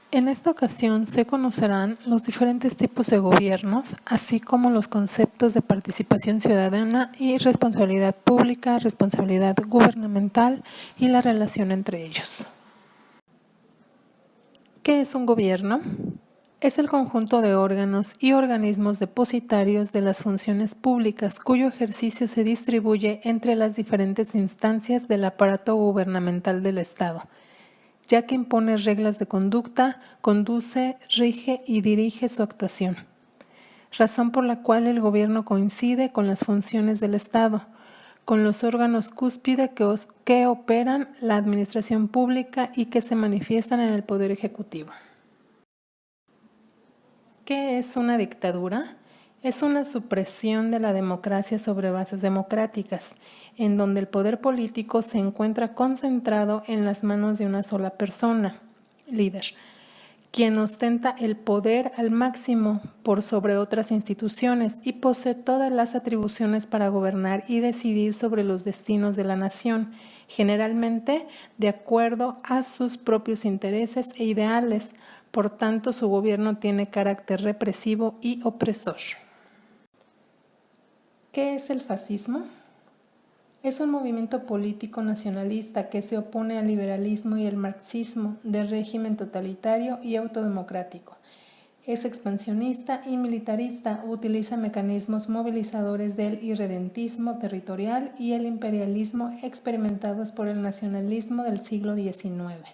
En esta ocasión se conocerán los diferentes tipos de gobiernos, así como los conceptos de participación ciudadana y responsabilidad pública, responsabilidad gubernamental y la relación entre ellos. ¿Qué es un gobierno? Es el conjunto de órganos y organismos depositarios de las funciones públicas cuyo ejercicio se distribuye entre las diferentes instancias del aparato gubernamental del Estado, ya que impone reglas de conducta, conduce, rige y dirige su actuación, razón por la cual el gobierno coincide con las funciones del Estado, con los órganos cúspide que operan la administración pública y que se manifiestan en el Poder Ejecutivo. ¿Qué es una dictadura? Es una supresión de la democracia sobre bases democráticas, en donde el poder político se encuentra concentrado en las manos de una sola persona, líder, quien ostenta el poder al máximo por sobre otras instituciones y posee todas las atribuciones para gobernar y decidir sobre los destinos de la nación, generalmente de acuerdo a sus propios intereses e ideales. Por tanto, su gobierno tiene carácter represivo y opresor. ¿Qué es el fascismo? Es un movimiento político nacionalista que se opone al liberalismo y el marxismo de régimen totalitario y autodemocrático. Es expansionista y militarista, utiliza mecanismos movilizadores del irredentismo territorial y el imperialismo experimentados por el nacionalismo del siglo XIX.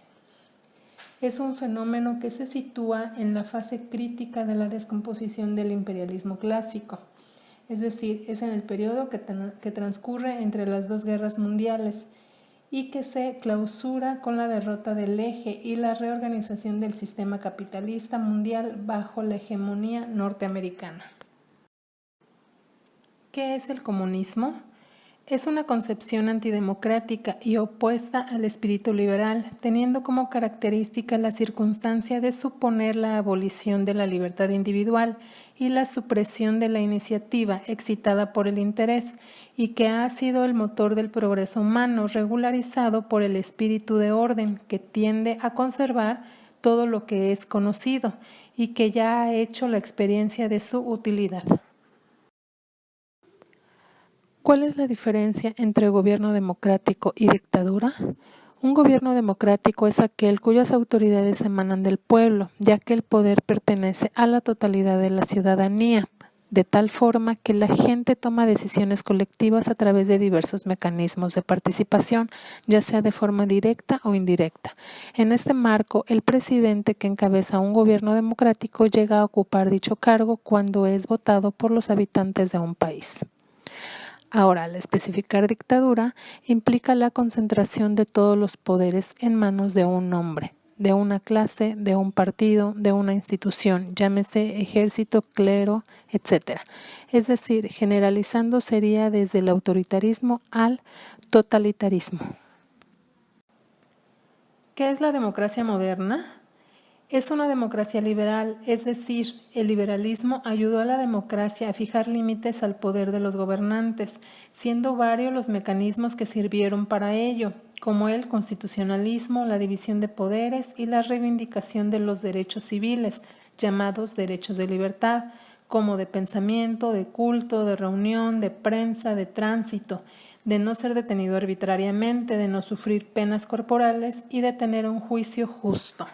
Es un fenómeno que se sitúa en la fase crítica de la descomposición del imperialismo clásico, es decir, es en el periodo que transcurre entre las dos guerras mundiales y que se clausura con la derrota del eje y la reorganización del sistema capitalista mundial bajo la hegemonía norteamericana. ¿Qué es el comunismo? Es una concepción antidemocrática y opuesta al espíritu liberal, teniendo como característica la circunstancia de suponer la abolición de la libertad individual y la supresión de la iniciativa excitada por el interés, y que ha sido el motor del progreso humano, regularizado por el espíritu de orden, que tiende a conservar todo lo que es conocido y que ya ha hecho la experiencia de su utilidad. ¿Cuál es la diferencia entre gobierno democrático y dictadura? Un gobierno democrático es aquel cuyas autoridades emanan del pueblo, ya que el poder pertenece a la totalidad de la ciudadanía, de tal forma que la gente toma decisiones colectivas a través de diversos mecanismos de participación, ya sea de forma directa o indirecta. En este marco, el presidente que encabeza un gobierno democrático llega a ocupar dicho cargo cuando es votado por los habitantes de un país. Ahora, al especificar dictadura, implica la concentración de todos los poderes en manos de un hombre, de una clase, de un partido, de una institución, llámese ejército, clero, etc. Es decir, generalizando sería desde el autoritarismo al totalitarismo. ¿Qué es la democracia moderna? Es una democracia liberal, es decir, el liberalismo ayudó a la democracia a fijar límites al poder de los gobernantes, siendo varios los mecanismos que sirvieron para ello, como el constitucionalismo, la división de poderes y la reivindicación de los derechos civiles, llamados derechos de libertad, como de pensamiento, de culto, de reunión, de prensa, de tránsito, de no ser detenido arbitrariamente, de no sufrir penas corporales y de tener un juicio justo.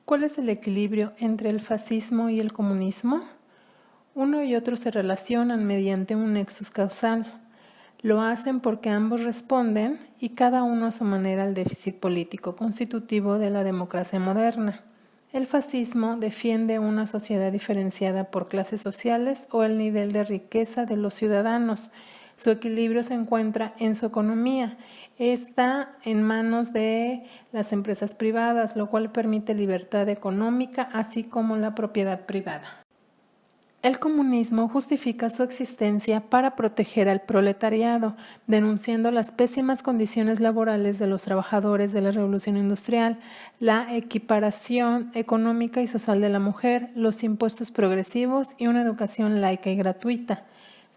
¿Cuál es el equilibrio entre el fascismo y el comunismo? Uno y otro se relacionan mediante un nexus causal. Lo hacen porque ambos responden, y cada uno a su manera, al déficit político constitutivo de la democracia moderna. El fascismo defiende una sociedad diferenciada por clases sociales o el nivel de riqueza de los ciudadanos. Su equilibrio se encuentra en su economía. Está en manos de las empresas privadas, lo cual permite libertad económica, así como la propiedad privada. El comunismo justifica su existencia para proteger al proletariado, denunciando las pésimas condiciones laborales de los trabajadores de la Revolución Industrial, la equiparación económica y social de la mujer, los impuestos progresivos y una educación laica y gratuita.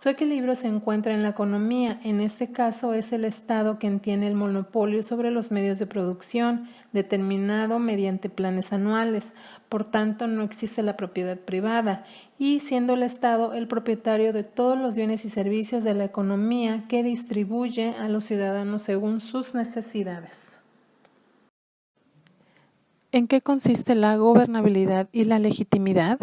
Su equilibrio se encuentra en la economía. En este caso es el Estado quien tiene el monopolio sobre los medios de producción, determinado mediante planes anuales. Por tanto, no existe la propiedad privada y siendo el Estado el propietario de todos los bienes y servicios de la economía que distribuye a los ciudadanos según sus necesidades. ¿En qué consiste la gobernabilidad y la legitimidad?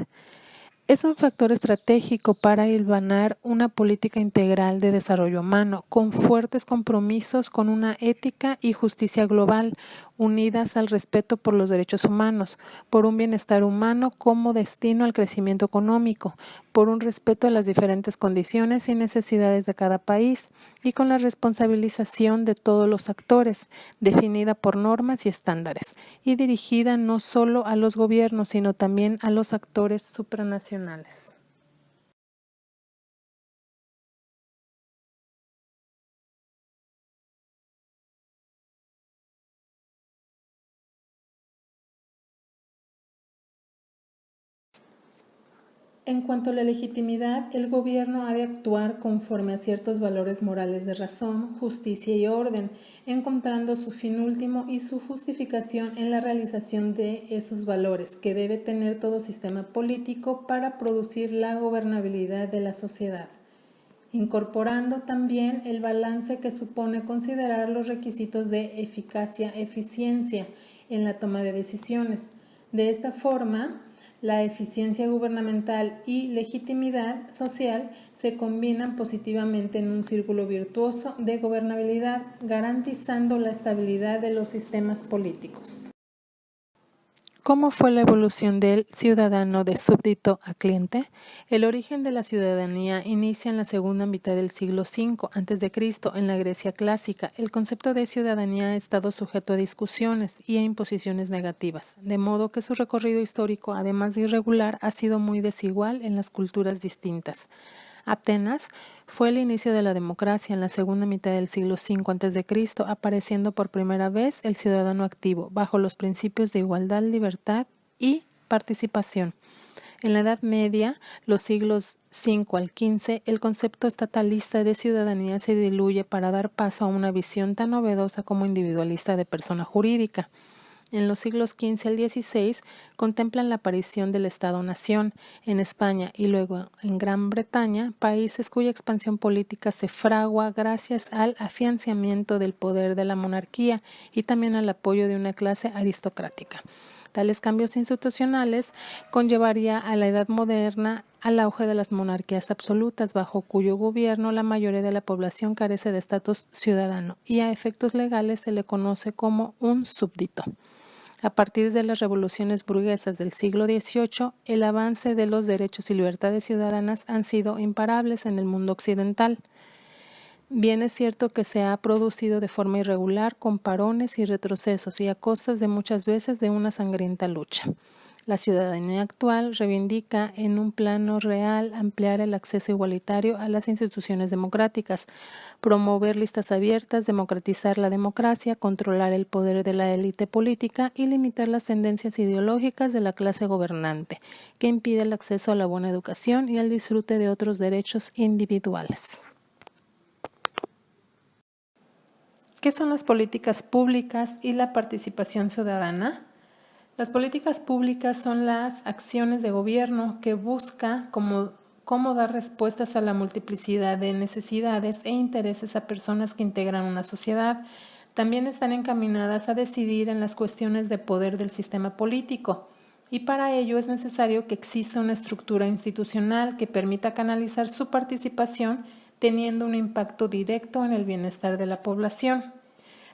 Es un factor estratégico para hilvanar una política integral de desarrollo humano, con fuertes compromisos con una ética y justicia global, unidas al respeto por los derechos humanos, por un bienestar humano como destino al crecimiento económico, por un respeto a las diferentes condiciones y necesidades de cada país, y con la responsabilización de todos los actores, definida por normas y estándares, y dirigida no solo a los gobiernos, sino también a los actores supranacionales. En cuanto a la legitimidad, el gobierno ha de actuar conforme a ciertos valores morales de razón, justicia y orden, encontrando su fin último y su justificación en la realización de esos valores que debe tener todo sistema político para producir la gobernabilidad de la sociedad, incorporando también el balance que supone considerar los requisitos de eficacia-eficiencia en la toma de decisiones. De esta forma, la eficiencia gubernamental y legitimidad social se combinan positivamente en un círculo virtuoso de gobernabilidad, garantizando la estabilidad de los sistemas políticos. ¿Cómo fue la evolución del ciudadano de súbdito a cliente? El origen de la ciudadanía inicia en la segunda mitad del siglo V a.C. en la Grecia clásica. El concepto de ciudadanía ha estado sujeto a discusiones y a imposiciones negativas, de modo que su recorrido histórico, además de irregular, ha sido muy desigual en las culturas distintas. Atenas fue el inicio de la democracia en la segunda mitad del siglo V a.C., apareciendo por primera vez el ciudadano activo, bajo los principios de igualdad, libertad y participación. En la Edad Media, los siglos V al XV, el concepto estatalista de ciudadanía se diluye para dar paso a una visión tan novedosa como individualista de persona jurídica. En los siglos XV al XVI contemplan la aparición del Estado-nación en España y luego en Gran Bretaña, países cuya expansión política se fragua gracias al afianzamiento del poder de la monarquía y también al apoyo de una clase aristocrática. Tales cambios institucionales conllevaría a la Edad Moderna al auge de las monarquías absolutas, bajo cuyo gobierno la mayoría de la población carece de estatus ciudadano y a efectos legales se le conoce como un súbdito. A partir de las revoluciones burguesas del siglo XVIII, el avance de los derechos y libertades ciudadanas han sido imparables en el mundo occidental. Bien es cierto que se ha producido de forma irregular, con parones y retrocesos y a costas de muchas veces de una sangrienta lucha. La ciudadanía actual reivindica en un plano real ampliar el acceso igualitario a las instituciones democráticas, promover listas abiertas, democratizar la democracia, controlar el poder de la élite política y limitar las tendencias ideológicas de la clase gobernante, que impide el acceso a la buena educación y el disfrute de otros derechos individuales. ¿Qué son las políticas públicas y la participación ciudadana? Las políticas públicas son las acciones de gobierno que busca cómo dar respuestas a la multiplicidad de necesidades e intereses a personas que integran una sociedad. También están encaminadas a decidir en las cuestiones de poder del sistema político y para ello es necesario que exista una estructura institucional que permita canalizar su participación teniendo un impacto directo en el bienestar de la población.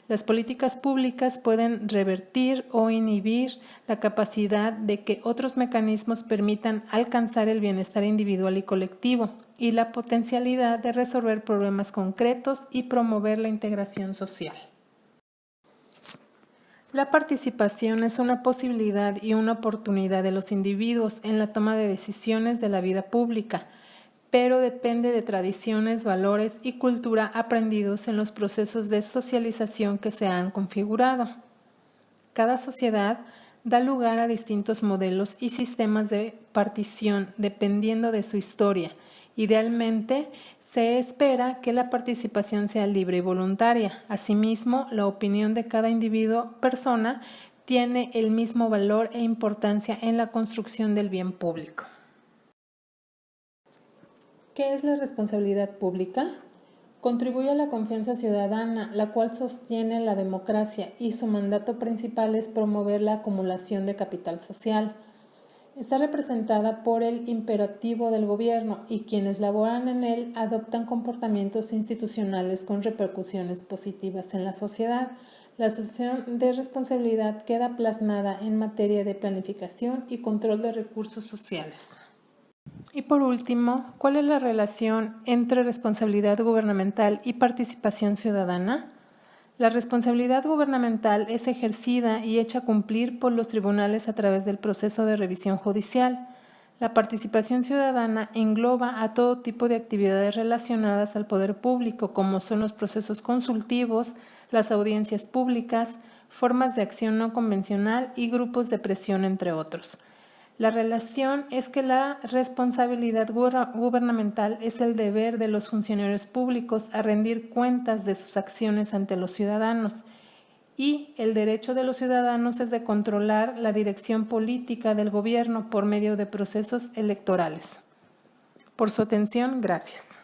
Las políticas públicas pueden revertir o inhibir la capacidad de que otros mecanismos permitan alcanzar el bienestar individual y colectivo y la potencialidad de resolver problemas concretos y promover la integración social. La participación es una posibilidad y una oportunidad de los individuos en la toma de decisiones de la vida pública, pero depende de tradiciones, valores y cultura aprendidos en los procesos de socialización que se han configurado. Cada sociedad da lugar a distintos modelos y sistemas de partición dependiendo de su historia Idealmente, se espera que la participación sea libre y voluntaria. Asimismo, la opinión de cada individuo, persona, tiene el mismo valor e importancia en la construcción del bien público. ¿Qué es la responsabilidad pública? Contribuye a la confianza ciudadana, la cual sostiene la democracia, y su mandato principal es promover la acumulación de capital social. Está representada por el imperativo del gobierno, y quienes laboran en él adoptan comportamientos institucionales con repercusiones positivas en la sociedad. La asunción de responsabilidad queda plasmada en materia de planificación y control de recursos sociales. Y por último, ¿cuál es la relación entre responsabilidad gubernamental y participación ciudadana? La responsabilidad gubernamental es ejercida y hecha cumplir por los tribunales a través del proceso de revisión judicial. La participación ciudadana engloba a todo tipo de actividades relacionadas al poder público, como son los procesos consultivos, las audiencias públicas, formas de acción no convencional y grupos de presión, entre otros. La relación es que la responsabilidad gubernamental es el deber de los funcionarios públicos a rendir cuentas de sus acciones ante los ciudadanos, y el derecho de los ciudadanos es de controlar la dirección política del gobierno por medio de procesos electorales. Por su atención, gracias.